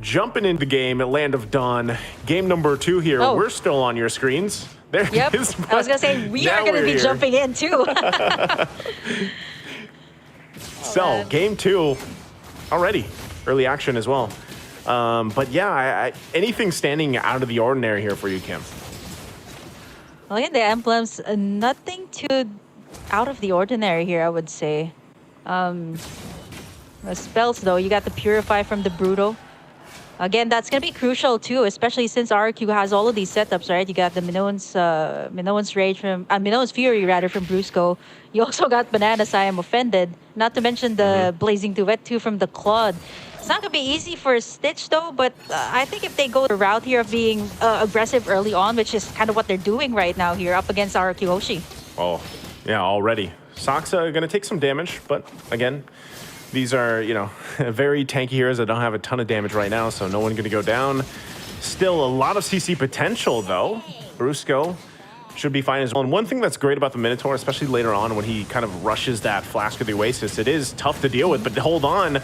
Jumping into the game at Land of Dawn, game number 2 here. Oh. We're still on your screens. There Yep. it is. I was gonna say we are gonna be here. jumping in too. So game 2 already early action as well. But yeah, anything standing out of the ordinary here for you, Kim? Look at the emblems. Nothing too out of the ordinary here, I would say. The spells though, you got the Purify from the Brutal. Again, that's going to be crucial too, especially since RRQ has all of these setups, right? You got the Minoan's Rage from, Minoan's Fury rather from Brusco. You also got Bananas, I Am Offended. Not to mention the Blazing Duet too from the Claude. It's not going to be easy for Stitch though, but I think if they go the route here of being aggressive early on, which is kind of what they're doing right now here up against RRQ HOSHI. Oh, yeah, already. Saksa going to take some damage, but again, these are, you know, very tanky heroes that don't have a ton of damage right now, so no one going to go down. Still a lot of CC potential, though. Brusco should be fine as well. And one thing that's great about the Minotaur, especially later on when he kind of rushes that Flask of the Oasis, it is tough to deal with, but hold on.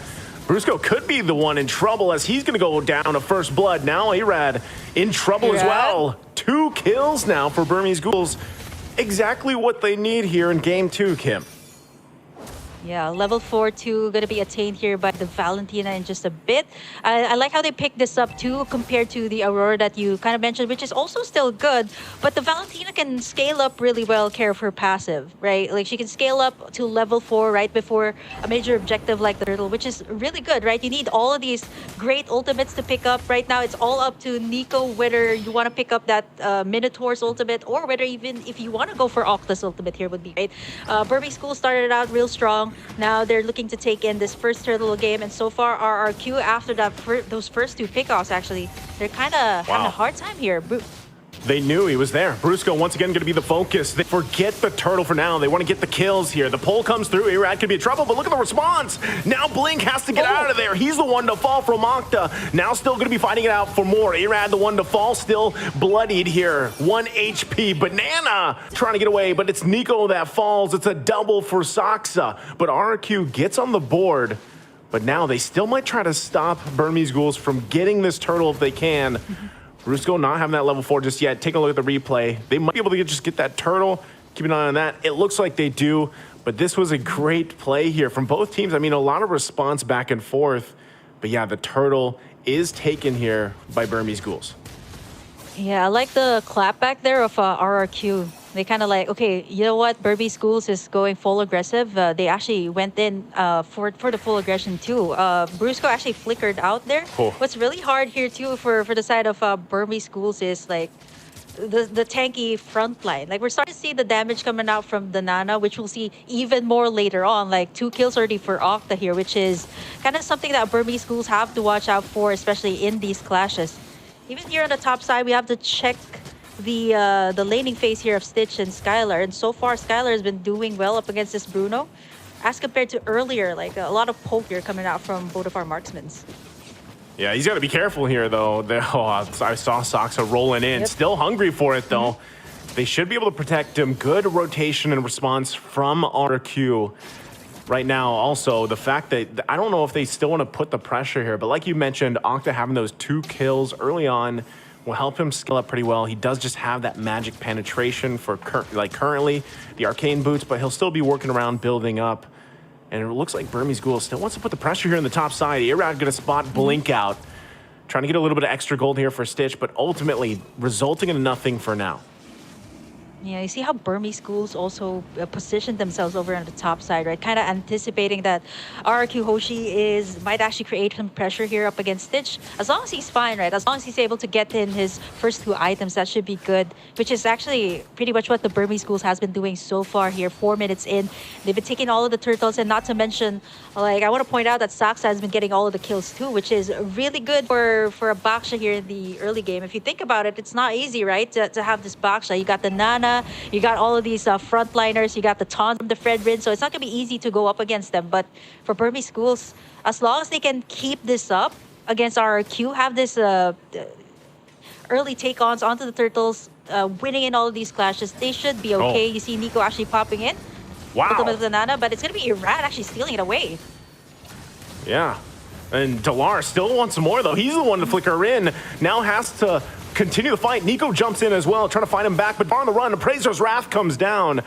Brusco could be the one in trouble as he's going to go down to first blood. Now Arad in trouble as well. 2 kills now for Burmese Ghouls. Exactly what they need here in game 2, Kim. Yeah, level 4-2 going to be attained here by the Valentina in just a bit. I like how they picked this up too compared to the Aurora that you kind of mentioned, which is also still good. But the Valentina can scale up really well, care of her passive, right? Like she can scale up to level 4 right before a major objective like the Turtle, which is really good, right? You need all of these great ultimates to pick up. Right now, it's all up to Nico whether you want to pick up that Minotaur's ultimate or whether even if you want to go for Octa's ultimate here would be great. Burmese School started out real strong. Now they're looking to take in this first Turtle game, and so far RRQ after that those first 2 pickoffs actually they're kind of having a hard time here. They knew he was there. Brusco once again going to be the focus. They forget the Turtle for now. They want to get the kills here. The pull comes through. Arad could be in trouble, but look at the response. Now Blink has to get out of there. He's the one to fall from Octa. Now still going to be fighting it out for more. Arad the one to fall, still bloodied here. 1 HP. Banana trying to get away, but it's Nico that falls. It's a double for Saksa. But RRQ gets on the board. But now they still might try to stop Burmese Ghouls from getting this Turtle if they can. Brusco not having that level 4 just yet. Take a look at the replay. They might be able to just get that Turtle. Keep an eye on that. It looks like they do, but this was a great play here from both teams. I mean, a lot of response back and forth, but yeah, the Turtle is taken here by Burmese Ghouls. Yeah, I like the clap back there of RRQ. They kind of like, okay, you know what? Burmese Schools is going full aggressive. They actually went in for the full aggression too. Brusco actually flickered out there. Oh. What's really hard here too for the side of Burmese Schools is like the tanky front line. Like we're starting to see the damage coming out from the Nana, which we'll see even more later on. Like 2 kills already for Octa here, which is kind of something that Burmese Schools have to watch out for, especially in these clashes. Even here on the top side, we have to check the laning phase here of Stitch and Skylar, and so far Skylar has been doing well up against this Bruno as compared to earlier. Like a lot of poke here coming out from both of our marksmans. Yeah, he's got to be careful here though. I saw Saksa rolling in, still hungry for it though. They should be able to protect him. Good rotation and response from RRQ right now. Also, the fact that I don't know if they still want to put the pressure here, but like you mentioned, Octa having those 2 kills early on will help him scale up pretty well. He does just have that magic penetration for currently the arcane boots, but he'll still be working around building up. And it looks like Burmese Ghouls still wants to put the pressure here on the top side. Arad going to spot Blink out, trying to get a little bit of extra gold here for Stitch, but ultimately resulting in nothing for now. Yeah, you see how Burmese Schools also positioned themselves over on the top side, right? Kind of anticipating that RRQ HOSHI might actually create some pressure here up against Stitch. As long as he's fine, right? As long as he's able to get in his first 2 items, that should be good. Which is actually pretty much what the Burmese Schools has been doing so far here. 4 minutes in, they've been taking all of the turtles, and not to mention, like I want to point out that Saksa has been getting all of the kills too, which is really good for a Baksha here in the early game. If you think about it, it's not easy, right? To have this Baksha. You got the Nana. You got all of these frontliners. You got the taunt from the Fredrin, so it's not going to be easy to go up against them. But for Burmese Schools, as long as they can keep this up against RRQ, have this early take-ons onto the Turtles, winning in all of these clashes, they should be okay. You see Nico actually popping in. Wow. Ultimate of the Nana, but it's going to be Irad actually stealing it away. Yeah. And Delar still wants more, though. He's the one to flicker in. Now has to continue the fight. Nico jumps in as well, trying to find him back, but on the run, Appraiser's Wrath comes down.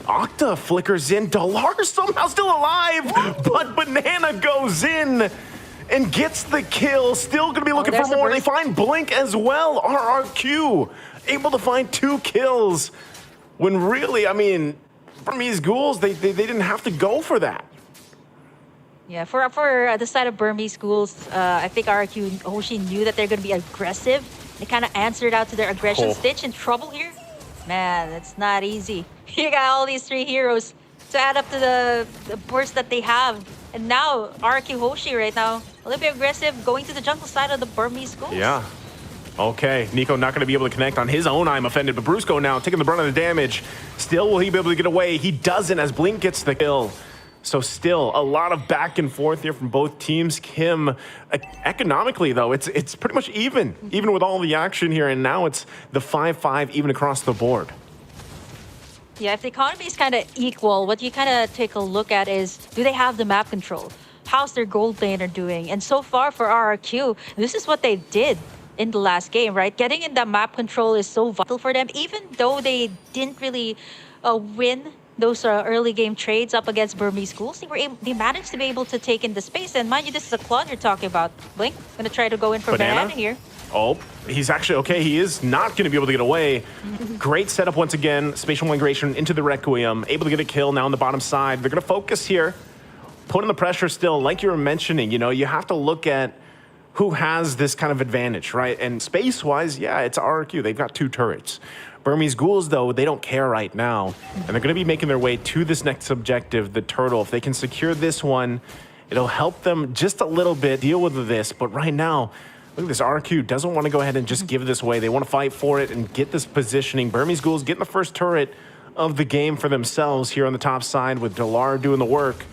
Octa flickers in. Delar somehow still alive, but Banana goes in and gets the kill. Still going to be looking for more. They find Blink as well. RRQ able to find 2 kills when really, I mean, Burmese Ghouls, they didn't have to go for that. Yeah, for the side of Burmese Ghouls, I think RRQ and Hoshi knew that they're going to be aggressive. They kind of answered out to their aggression. Stitch in trouble here. Man, it's not easy. You got all these 3 heroes to add up to the burst that they have. And now, RRQ Hoshi right now, a little bit aggressive, going to the jungle side of the Burmese Ghouls. Yeah. Okay, Nico not going to be able to connect on his own I'm offended, but Brusco now taking the brunt of the damage. Still, will he be able to get away? He doesn't as Blink gets the kill. So still, a lot of back and forth here from both teams. Kim, economically though, it's pretty much even with all the action here, and now it's the 5-5 even across the board. Yeah, if the economy is kind of equal, what you kind of take a look at is, do they have the map control? How's their gold laner doing? And so far for RRQ, this is what they did in the last game, right? Getting in that map control is so vital for them, even though they didn't really win those early game trades up against Burmese Ghouls. They managed to be able to take in the space. And mind you, this is a Claude you're talking about. Blink, gonna try to go in for Banana here. Oh, he's actually okay. He is not going to be able to get away. Great setup once again. Spatial migration into the Requiem. Able to get a kill now on the bottom side. They're going to focus here. Putting the pressure still. Like you were mentioning, you know, you have to look at who has this kind of advantage, right? And space-wise, yeah, it's RRQ. They've got 2 turrets. Burmese Ghouls, though, they don't care right now. And they're going to be making their way to this next objective, the turtle. If they can secure this one, it'll help them just a little bit deal with this. But right now, look at this. RRQ doesn't want to go ahead and just give this away. They want to fight for it and get this positioning. Burmese Ghouls getting the first turret of the game for themselves here on the top side with Delar doing the work.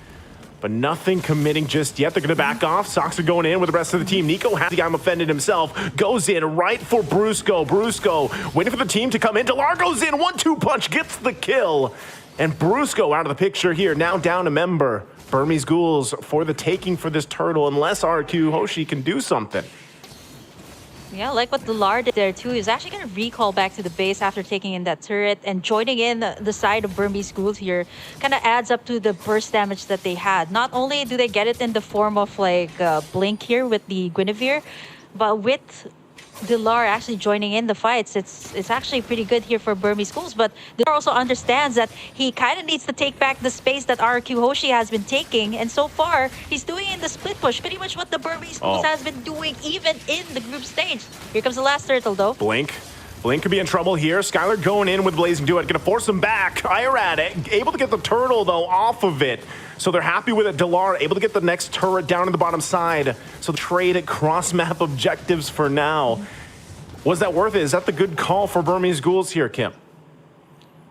But nothing committing just yet. They're going to back off. Sox are going in with the rest of the team. Nico has the I'm offended himself. Goes in right for Brusco. Brusco waiting for the team to come in. Delar goes in. 1-2 punch. Gets the kill. And Brusco out of the picture here. Now down a member. Burmese Ghouls for the taking for this turtle. Unless RRQ Hoshi can do something. Yeah, like what Delar did there too. He's actually going to recall back to the base after taking in that turret, and joining in the side of Burmese Ghouls here kind of adds up to the burst damage that they had. Not only do they get it in the form of like Blink here with the Guinevere, but with Delar actually joining in the fights, it's actually pretty good here for Burmese Ghouls. But Delar also understands that he kind of needs to take back the space that RRQ Hoshi has been taking, and so far he's doing in the split push pretty much what the Burmese Ghouls has been doing even in the group stage. Here comes the last turtle though. Blink could be in trouble here. Skylar going in with Blazing Duet, gonna force him back. Irad able to get the turtle though off of it. So they're happy with it. Delar able to get the next turret down in the bottom side. So trade at cross-map objectives for now. Was that worth it? Is that the good call for Burmese Ghouls here, Kim?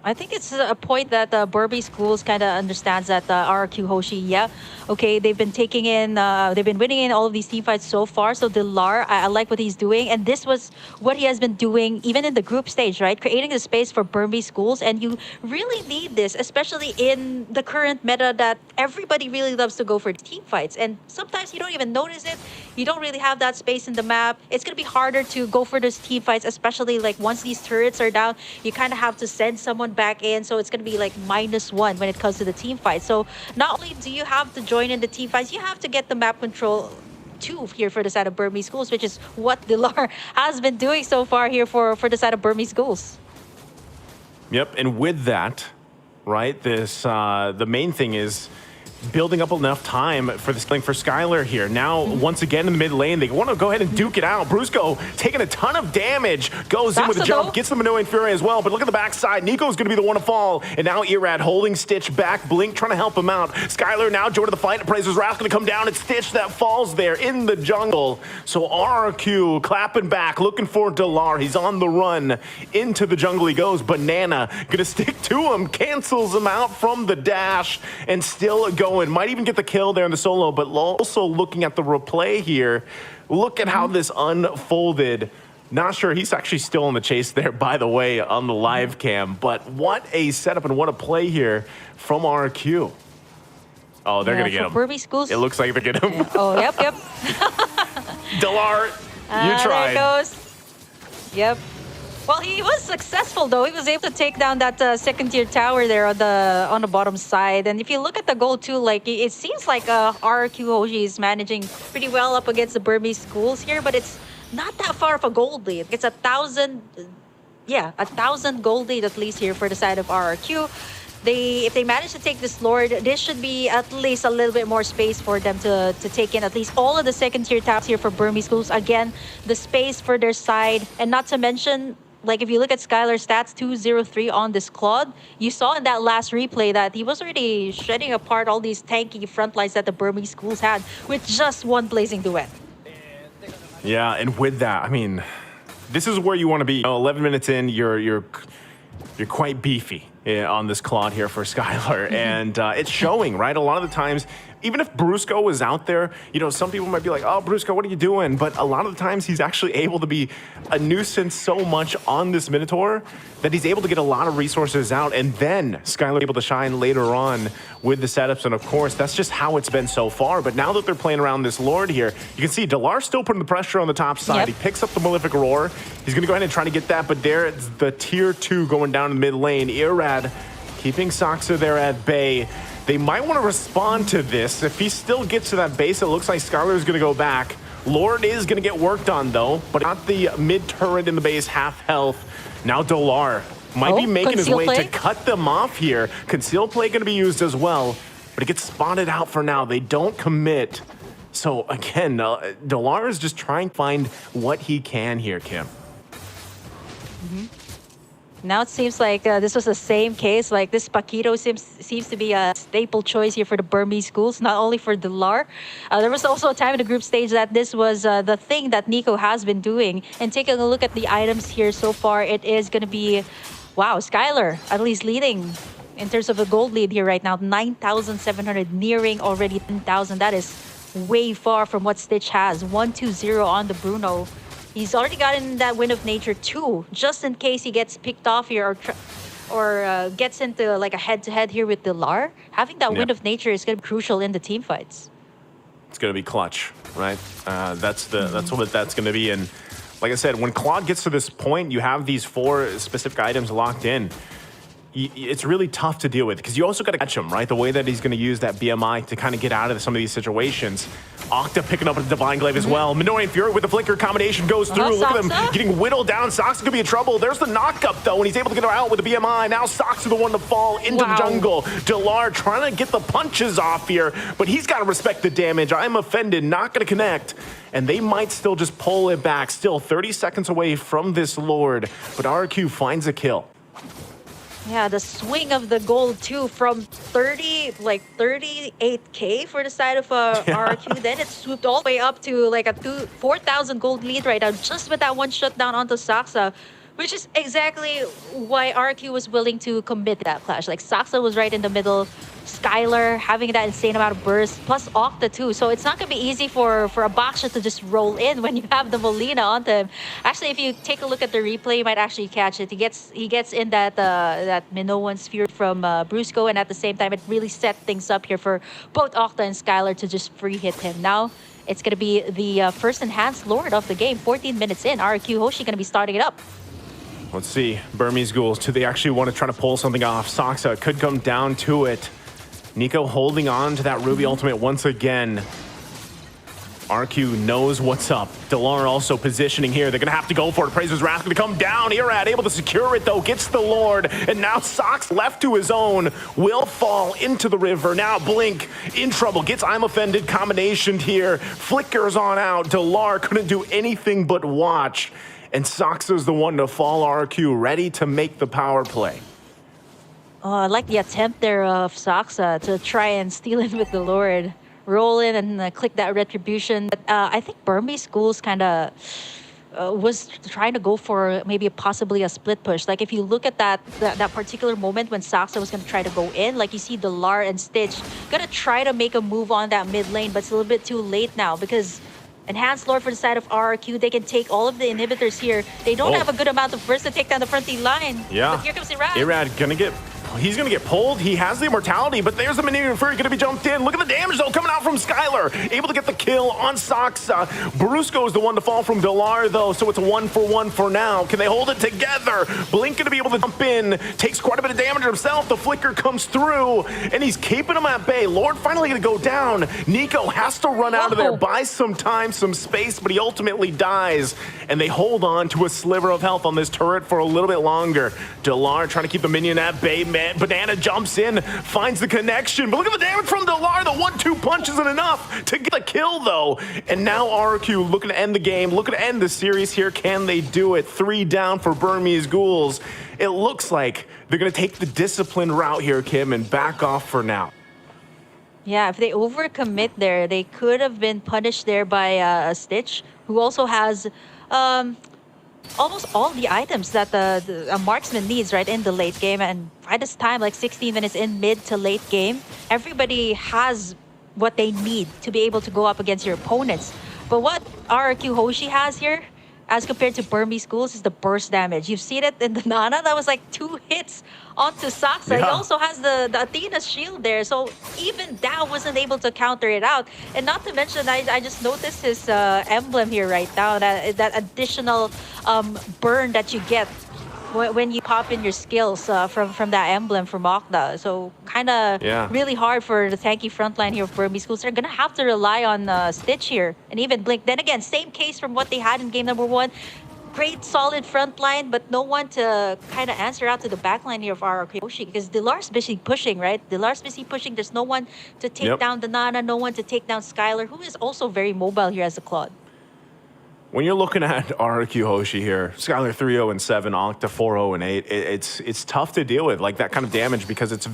I think it's a point that Burmese Ghouls kind of understands that RRQ Hoshi, yeah, okay, they've been taking in, they've been winning in all of these team fights so far. So Delar, I like what he's doing, and this was what he has been doing even in the group stage, right? Creating the space for Burmese Ghouls, and you really need this, especially in the current meta that everybody really loves to go for team fights, and sometimes you don't even notice it. You don't really have that space in the map. It's gonna be harder to go for those team fights, especially like once these turrets are down, you kind of have to send someone back in, so it's going to be like -1 when it comes to the team fight. So not only do you have to join in the team fights, you have to get the map control too here for the side of Burmese Ghouls, which is what Delar has been doing so far here for the side of Burmese Ghouls. Yep, and with that, right, this the main thing is building up enough time for this thing for Skylar here. Now, once again in the mid lane, they want to go ahead and duke it out. Brusco taking a ton of damage, goes in with a jump, gets the Minoan Fury as well, but look at the backside. Nico's going to be the one to fall, and now Irad holding Stitch back. Blink trying to help him out. Skylar now joining the fight. Appraiser's Wrath going to come down. It's Stitch that falls there in the jungle. So RRQ clapping back, looking for Delar. He's on the run. Into the jungle he goes. Banana going to stick to him, cancels him out from the dash, and still going. Might even get the kill there in the solo, but also looking at the replay here, look at how this unfolded. Not sure, he's actually still in the chase there, by the way, on the live cam, but what a setup and what a play here from RRQ. Oh, they're Yeah, gonna get for him. Burmese schools. It looks like they're getting him. Oh, yep. Delar, you tried. There it goes. Yep. Well, he was successful though. He was able to take down that second-tier tower there on the bottom side. And if you look at the goal too, like it seems like RRQ HOSHI is managing pretty well up against the Burmese schools here, but it's not that far of a gold lead. It's 1,000, yeah, 1,000 gold lead at least here for the side of RRQ. If they manage to take this Lord, this should be at least a little bit more space for them to take in at least all of the second-tier towers here for Burmese schools. Again, the space for their side, and not to mention, like if you look at Skylar's stats, 203 on this Claude, you saw in that last replay that he was already shredding apart all these tanky front lines that the Burmese schools had with just one blazing duet. Yeah, and with that, I mean, this is where you want to be. 11 minutes in, you're quite beefy on this Claude here for Skylar, and it's showing, right? A lot of the times, even if Brusco was out there, you know, some people might be like, oh, Brusco, what are you doing? But a lot of the times he's actually able to be a nuisance so much on this Minotaur that he's able to get a lot of resources out, and then Skylar able to shine later on with the setups. And of course, that's just how it's been so far. But now that they're playing around this Lord here, you can see Delar still putting the pressure on the top side. Yep. He picks up the Malefic Roar. He's gonna go ahead and try to get that, but there's the tier 2 going down in the mid lane. Irad keeping Saksa there at bay. They might want to respond to this. If he still gets to that base, it looks like Skylar is going to go back. Lord is going to get worked on, though, but not the mid turret in the base, half health. Now Delar might be making his way to cut them off here. Conceal play going to be used as well, but it gets spotted out for now. They don't commit. So again, Delar is just trying to find what he can here, Kim. Now it seems like this was the same case. Like this Paquito seems to be a staple choice here for the Burmese schools, not only for Delar. There was also a time in the group stage that this was the thing that Nico has been doing. And taking a look at the items here so far, it is going to be, wow, Skylar at least leading in terms of a gold lead here right now. 9,700, nearing already 10,000. That is way far from what Stitch has. 1-2-0 on the Bruno. He's already gotten that Wind of Nature too, just in case he gets picked off here or gets into like a head-to-head here with Delar. Having that Wind of Nature is going to be crucial in the team fights. It's going to be clutch, right? That's what that's going to be. And like I said, when Claude gets to this point, you have these 4 specific items locked in. It's really tough to deal with because you also got to catch him, right? The way that he's going to use that BMI to kind of get out of some of these situations. Octa picking up a Divine Glaive as well. Minoran Fury with the Flicker combination goes through. Look at them getting whittled down. Sox going to be in trouble. There's the knock-up, though, and he's able to get her out with the BMI. Now Sox is the one to fall into the jungle. Delar trying to get the punches off here, but he's got to respect the damage. I'm offended, not going to connect. And they might still just pull it back. Still 30 seconds away from this Lord, but RRQ finds a kill. Yeah, the swing of the gold too from 38K for the side of RRQ. Then it swooped all the way up to like a 4,000 gold lead right now, just with that one shutdown onto Saksa, which is exactly why RRQ was willing to commit that clash. Like Saksa was right in the middle, Skylar having that insane amount of burst, plus Octa too. So it's not gonna be easy for a Baksha to just roll in when you have the Molina onto him. Actually, if you take a look at the replay, you might actually catch it. He gets in that Minoan sphere from Brusco, and at the same time, it really set things up here for both Octa and Skylar to just free hit him. Now it's gonna be the first enhanced Lord of the game. 14 minutes in, RRQ HOSHI gonna be starting it up. Let's see, Burmese Ghouls, do they actually want to try to pull something off? Saksa could come down to it. Nico holding on to that Ruby Ultimate once again. RQ knows what's up. Delar also positioning here. They're going to have to go for it. Praiser's Wrath going to come down. Irad able to secure it, though. Gets the Lord. And now Sox left to his own. Will fall into the river. Now Blink in trouble. Gets I'm Offended combination here. Flickers on out. Delar couldn't do anything but watch. And Saksa's the one to fall. RQ ready to make the power play. I like the attempt there of Saksa to try and steal in with the Lord. Roll in and click that Retribution. But I think Burmese schools kind of was trying to go for maybe possibly a split push. Like if you look at that particular moment when Saksa was going to try to go in, like you see Delar and Stitch going to try to make a move on that mid lane, but it's a little bit too late now because Enhanced Lord for the side of RRQ, they can take all of the inhibitors here. They don't have a good amount of burst to take down the front line. Yeah. But here comes Irad. Irad gonna get He's going to get pulled. He has the immortality, but there's the Minion Fury going to be jumped in. Look at the damage, though, coming out from Skylar. Able to get the kill on Saksa. Brusco is the one to fall from Delar, though, so it's a 1-for-1 for now. Can they hold it together? Blink going to be able to jump in. Takes quite a bit of damage himself. The flicker comes through, and he's keeping him at bay. Lord finally going to go down. Nico has to run out of there, buy some time, some space, but he ultimately dies, and they hold on to a sliver of health on this turret for a little bit longer. Delar trying to keep the minion at bay. Man, Banana jumps in, finds the connection, but look at the damage from Delar. The 1-2 punch isn't enough to get the kill, though. And now RRQ looking to end the game, looking to end the series here. Can they do it? 3 down for Burmese Ghouls. It looks like they're going to take the disciplined route here, Kim, and back off for now. Yeah, if they overcommit there, they could have been punished there by Stitch, who also has almost all the items that a marksman needs, right, in the late game. And by this time, like 16 minutes in mid to late game, everybody has what they need to be able to go up against your opponents. But what RRQ Hoshi has here, as compared to Burmese Ghouls, is the burst damage. You've seen it in the Nana. That was like 2 hits onto Saksa. Yeah. He also has the Athena's shield there. So even Dao wasn't able to counter it out. And not to mention, I just noticed his emblem here right now. That additional burn that you get when you pop in your skills from that emblem from Okta. So kind of really hard for the tanky frontline here of Burmese Ghouls. They're going to have to rely on Stitch here and even Blink. Then again, same case from what they had in game number 1. Great solid front line, but no one to kind of answer out to the back line here of RRQ Hoshi, because Delar's busy pushing, right? Delar's busy pushing. There's no one to take down the Nana, no one to take down Skylar, who is also very mobile here as a Claude. When you're looking at RRQ Hoshi here, Skylar 3-0-7, Octa 4-0-8, it's tough to deal with, like, that kind of damage, because it's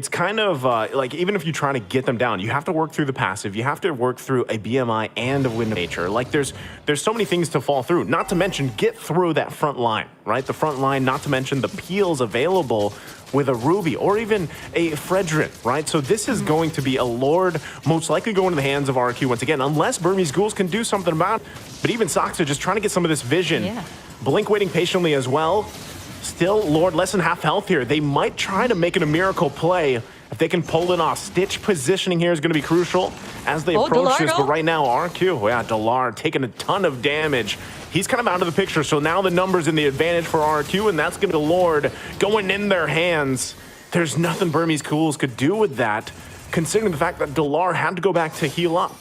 kind of like, even if you try to get them down, you have to work through the passive, you have to work through a BMI and a Wind of Nature. Like, there's so many things to fall through, not to mention get through that front line, right? The front line, not to mention the peels available with a Ruby or even a Fredrin, right? So this is going to be a Lord, most likely going to the hands of RRQ once again, unless Burmese Ghouls can do something about it. But even Saksa just trying to get some of this vision. Yeah. Blink waiting patiently as well. Still, Lord, less than half health here. They might try to make it a miracle play if they can pull it off. Stitch positioning here is going to be crucial as they approach this. But right now, RRQ, yeah, Delar taking a ton of damage. He's kind of out of the picture, so now the numbers in the advantage for RRQ, and that's going to be Lord going in their hands. There's nothing Burmese Ghouls could do with that, considering the fact that Delar had to go back to heal up.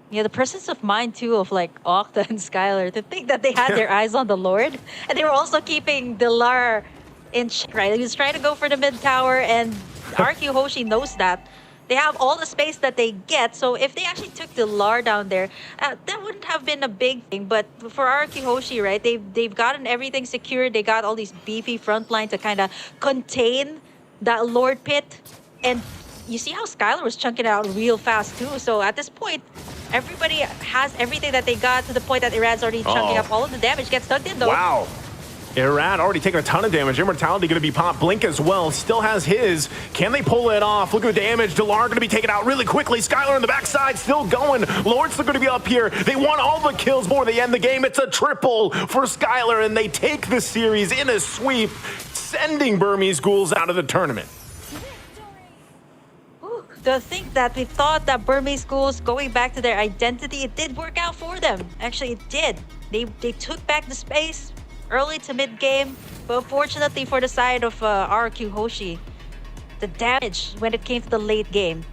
Yeah, the presence of mind, too, of like Octa and Skylar, to think that they had their eyes on the Lord. And they were also keeping Delar in check, right? He was trying to go for the mid tower, and RRQ Hoshi knows that. They have all the space that they get, so if they actually took Delar down there, that wouldn't have been a big thing. But for RRQ Hoshi, right, they've gotten everything secured. They got all these beefy front line to kind of contain that Lord pit. And you see how Skylar was chunking it out real fast, too. So at this point, everybody has everything that they got, to the point that Irad's already chunking up all of the damage. Gets dug in, though. Wow. Irad already taking a ton of damage. Immortality going to be popped. Blink as well. Still has his. Can they pull it off? Look at the damage. Delar going to be taken out really quickly. Skylar on the backside still going. Lord's still going to be up here. They want all the kills before they end the game. It's a triple for Skylar, and they take the series in a sweep, sending Burmese Ghouls out of the tournament. To think that we thought that Burmese Ghouls going back to their identity, it did work out for them. Actually, it did. They took back the space early to mid game, but unfortunately for the side of RRQ Hoshi, the damage when it came to the late game.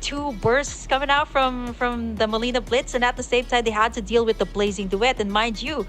2 bursts coming out from the Molina Blitz, and at the same time they had to deal with the Blazing Duet. And mind you,